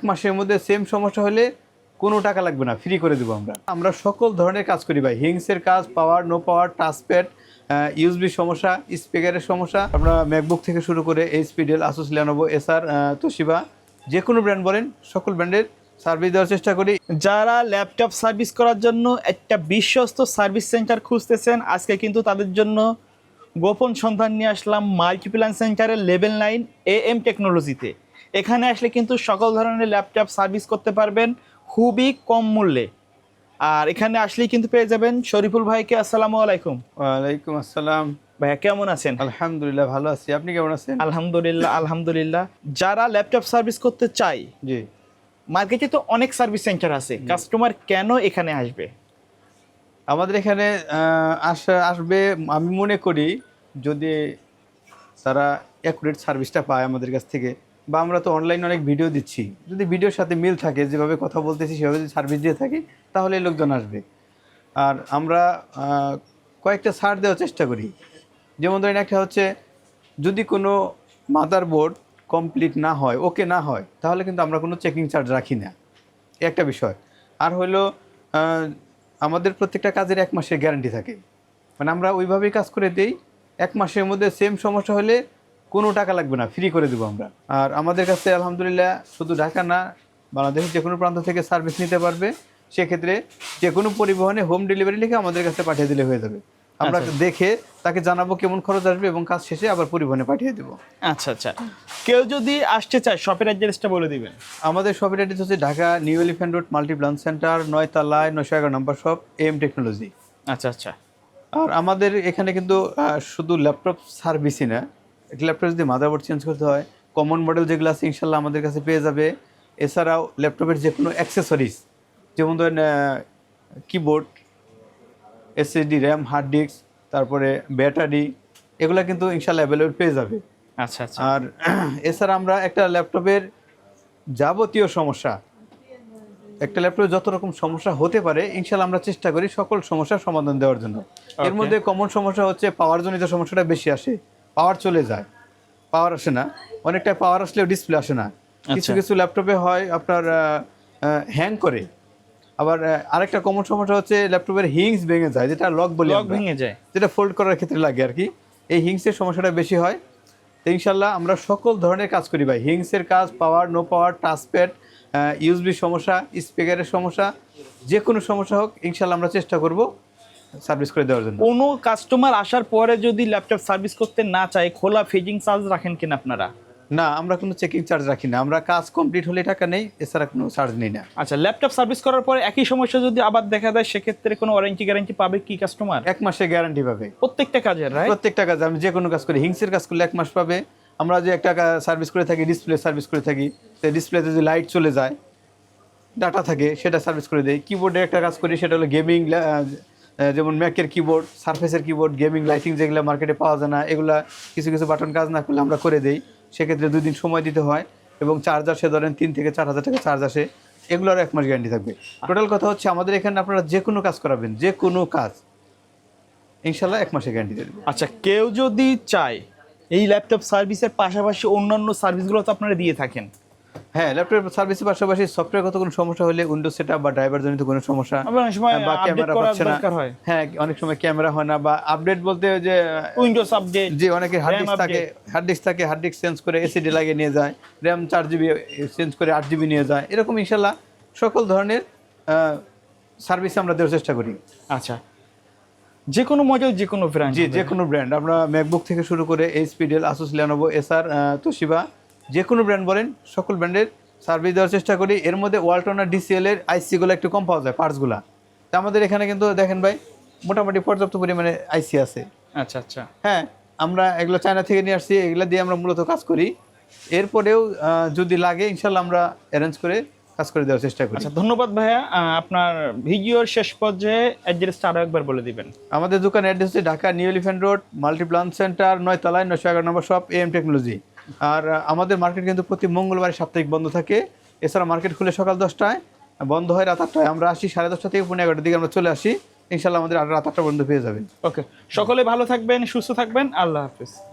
মাসের মধ্যে সেম সমস্যা হলে কোনো টাকা লাগবে না, ফ্রি করে দেবো আমরা সকল ধরনের কাজ করি ভাই। হিংসের কাজ, পাওয়ার, নো পাওয়ার, টাচপ্যাড, ইউএসবি সমস্যা, স্পিকারের সমস্যা, আমরা ম্যাকবুক থেকে শুরু করে এইচপি, ডেল, আসুস, লেনোভো, এসার, তোশিবা, যে কোনো ব্র্যান্ড বলেন সকল ব্র্যান্ডের সার্ভিস দেওয়ার চেষ্টা করি। যারা ল্যাপটপ সার্ভিস করার জন্য একটা বিশ্বস্ত সার্ভিস সেন্টার খুঁজতেছেন, আজকে কিন্তু তাদের জন্য গোপন সন্ধান নিয়ে আসলাম মাল্টিপ্ল্যান সেন্টারের লেভেল 9 AM টেকনোলজিতে। এখানে আসলে কিন্তু সকল ধরনের ল্যাপটপ সার্ভিস করতে পারবেন খুবই কম মূল্যে। আর এখানে আসলেই কিন্তু পেয়ে যাবেন শরীফুল ভাইকে। আসসালামু আলাইকুম। ওয়ালাইকুম আসসালাম। ভাইয়া কেমন আছেন? আলহামদুলিল্লাহ ভালো আছি, আপনি কেমন আছেন? আলহামদুলিল্লাহ। যারা ল্যাপটপ সার্ভিস করতে চায়, জি, মার্কেটে তো অনেক সার্ভিস সেন্টার আছে, কাস্টমার কেন এখানে আসবে? আমাদের এখানে আসবে আমি মনে করি যদি তারা অ্যাকুরেট সার্ভিসটা পায় আমাদের কাছ থেকে, বা আমরা তো অনলাইনে অনেক ভিডিও দিচ্ছি, যদি ভিডিওর সাথে মিল থাকে, যেভাবে কথা বলতেছি সেভাবে যদি সার্ভিস দিয়ে থাকি তাহলে লোকজন আসবে। আর আমরা কয়েকটা ছাড় দেওয়ার চেষ্টা করি। যেমন ধরেন একটা হচ্ছে, যদি কোনো মাদারবোর্ড কমপ্লিট না হয়, ওকে না হয়, তাহলে কিন্তু আমরা কোনো চেকিং চার্জ রাখি না, একটা বিষয়। আর হলো আমাদের প্রত্যেকটা কাজের 1 মাসের গ্যারান্টি থাকে, মানে আমরা ওইভাবেই কাজ করে দিই। 1 মাসের মধ্যে সেম সমস্যা হলে কোনো টাকা লাগবে না, ফ্রি করে দেবো আমরা। আর আমাদের কাছে আলহামদুলিল্লাহ শুধু ঢাকা না, বাংলাদেশের যে কোনো প্রান্ত থেকে সার্ভিস নিতে পারবে। সেক্ষেত্রে যে কোনো পরিবহনে হোম ডেলিভারি লিখে আমাদের কাছে পাঠিয়ে দিলে হয়ে যাবে। আমরা দেখে তাকে জানাবো কেমন খরচ আসবে এবং কাজ শেষে আবার পরিবহনে পাঠিয়ে দেবো। আচ্ছা, কেউ যদি আসতে চায় শপের অ্যাড্রেসটা বলে দিবেন। আমাদের শপের অ্যাড্রেস হচ্ছে Dhaka new elephant road Multiplan centre, 9 তলায় 911 নম্বর শপ, AM টেকনোলজি। আচ্ছা। আর আমাদের এখানে কিন্তু শুধু ল্যাপটপ সার্ভিসই না, ল্যাপটপ যদি মাদারবোর্ড চেঞ্জ করতে হয়, কমন মডেল যেগুলো আছে ইনশাল্লাহ আমাদের কাছে পেয়ে যাবে। এছাড়াও ল্যাপটপের যে কোনো অ্যাক্সেসরিজ, যেমন ধরেন keyboard, SSD, RAM, hard disk, তারপরে ব্যাটারি, এগুলো কিন্তু ইনশাল্লাহ অ্যাভেলেবল পেয়ে যাবে। আচ্ছা। আর এছাড়া আমরা একটা ল্যাপটপের যাবতীয় সমস্যা, একটা ল্যাপটপে যত রকম সমস্যা হতে পারে ইনশাল্লাহ আমরা চেষ্টা করি সকল সমস্যার সমাধান দেওয়ার জন্য। এর মধ্যে কমন সমস্যা হচ্ছে পাওয়ার জনিত সমস্যাটা বেশি আসে, পাওয়ার চলে যায়, পাওয়ার আসে না, অনেকটা পাওয়ার আসলেও ডিসপ্লে আসে না। কিছু কিছু ল্যাপটপে হয় আপনার হ্যাং করে। আবার আরেকটা কমন সমস্যা হচ্ছে ল্যাপটপের হিংস ভেঙে যায়, যেটা লক বলি, লক ভেঙে যায়, যেটা ফোল্ড করার ক্ষেত্রে লাগে আর কি। এই হিংসের সমস্যাটা বেশি হয়। তো ইনশাল্লাহ আমরা সকল ধরনের কাজ করি ভাই। হিংসের কাজ, পাওয়ার, নো পাওয়ার, টাচপ্যাড, ইউএসবি সমস্যা, স্পিকারের সমস্যা, যে কোনো সমস্যা হোক ইনশাল্লাহ আমরা চেষ্টা করব সার্ভিস করে দেওয়ার জন্য। কোনো কাস্টমার আসার পরে যদি ল্যাপটপ সার্ভিস করতে না চায়, খোলা ফিটিং চার্জ রাখেন কিনা আপনারা? না, আমরা কোনো চেকিং চার্জ রাখি না, আমরা কাজ কমপ্লিট হলে টাকা নেই, এছাড়া কোনো চার্জ নেই না। আচ্ছা, ল্যাপটপ সার্ভিস করার পরে একই সমস্যা যদি আবার দেখা দেয়, সেক্ষেত্রে কোনো ওয়ারেন্টি গ্যারান্টি পাবে কি কাস্টমার? 1 মাসের গ্যারান্টি পাবে প্রত্যেকটা কাজের, রাইট? প্রত্যেকটা কাজ আমি যে কোনো কাজ করি, হিংসের কাজ করলে 1 মাস পাবে। আমরা যে একটা সার্ভিস করে থাকি, ডিসপ্লে সার্ভিস করে থাকি, সেই ডিসপ্লেতে যদি লাইট চলে যায়, ডাটা থাকে, সেটা সার্ভিস করে দেয়। কিবোর্ডে একটা কাজ করি, সেটা হলো গেমিং, যেমন ম্যাকের কিবোর্ড, সারফেসের কিবোর্ড, গেমিং লাইটিং যেগুলো মার্কেটে পাওয়া যায় না, এগুলা কিছু কিছু বাটন কাজ না করলে আমরা করে দেই। সেক্ষেত্রে 2 দিন সময় দিতে হয় এবং চার্জ আসে ধরেন 3 থেকে 4 হাজার টাকা চার্জ আসে, এগুলোর 1 মাস গ্যারান্টি থাকবে। টোটাল কথা হচ্ছে আমাদের এখানে আপনারা যে কোনো কাজ করাবেন, যে কোনো কাজ ইনশাল্লাহ 1 মাসে গ্যারান্টি দেবে। আচ্ছা, কেউ যদি চায় এই ল্যাপটপ সার্ভিসের পাশাপাশি অন্যান্য সার্ভিসগুলো তো আপনারা দিয়ে থাকেন। হ্যাঁ, ল্যাপটপ সার্ভিসের পাশাপাশি সফটওয়্যারগত কোনো সমস্যা হলে, উইন্ডোজ সেটআপ বা ড্রাইভার জনিত কোনো সমস্যা, অনেক সময় বা আপডেট ক্যামেরা করার হচ্ছে না, দরকার হয়। হ্যাঁ অনেক সময় ক্যামেরা হয় না, বা আপডেট বলতে যে উইন্ডোজ আপডেট, যে অনেকে হার্ড ডিস্ক থাকে, হার্ড ডিস্ক চেঞ্জ করে এসএসডি লাগিয়ে নিয়ে যায়, র্যাম 4 GB চেঞ্জ করে 8 GB নিয়ে যায়, এরকম ইনশাল্লাহ সকল ধরনের সার্ভিস আমরা দেওয়ার চেষ্টা করি। আচ্ছা, যে কোনো মডেল, যে কোনো ব্র্যান্ড? জি, যে কোনো ব্র্যান্ড। আমরা ম্যাকবুক থেকে শুরু করে এইচপি, ডেল, আসুস, লেনোভো, এসার, তোশিবা, যে কোনো ব্র্যান্ড বলেন সকল ব্র্যান্ডের সার্ভিস দেওয়ার চেষ্টা করি। এর মধ্যে ওয়ালটন আর DCL এর আইসিগুলো একটু কম পাওয়া যায়, পার্টসগুলো। তা আমাদের এখানে কিন্তু দেখেন ভাই মোটামুটি পর্যাপ্ত পরিমাণে আইসি আছে। আচ্ছা। হ্যাঁ, আমরা এগুলো চায়না থেকে নিয়ে আসছি, এগুলো দিয়ে আমরা মূলত কাজ করি। এরপরেও যদি লাগে ইনশাল্লাহ আমরা অ্যারেঞ্জ করে কাজ করে দেওয়ার চেষ্টা করি। আচ্ছা, ধন্যবাদ ভাইয়া। আপনার ভিডিওর শেষ পর্যায়ে অ্যাড্রেসটা আরও একবার বলে দিবেন। আমাদের দোকান অ্যাড্রেস হচ্ছে Dhaka new elephant road Multiplan centre, 9 তলায় 911 নম্বর শপ, AM টেকনোলজি। আর আমাদের মার্কেট কিন্তু প্রতি মঙ্গলবার সাপ্তাহিক বন্ধ থাকে। এছাড়া মার্কেট খুলে সকাল 10টায়, বন্ধ হয় রাত 8টায়। আমরা আসি 10:30 থেকে 11:30 দিকে আমরা চলে আসি। ইনশাল্লাহ আমাদের রাত 8টা বন্ধ পেয়ে যাবেন। ওকে, সকলে ভালো থাকবেন, সুস্থ থাকবেন। আল্লাহ হাফিজ।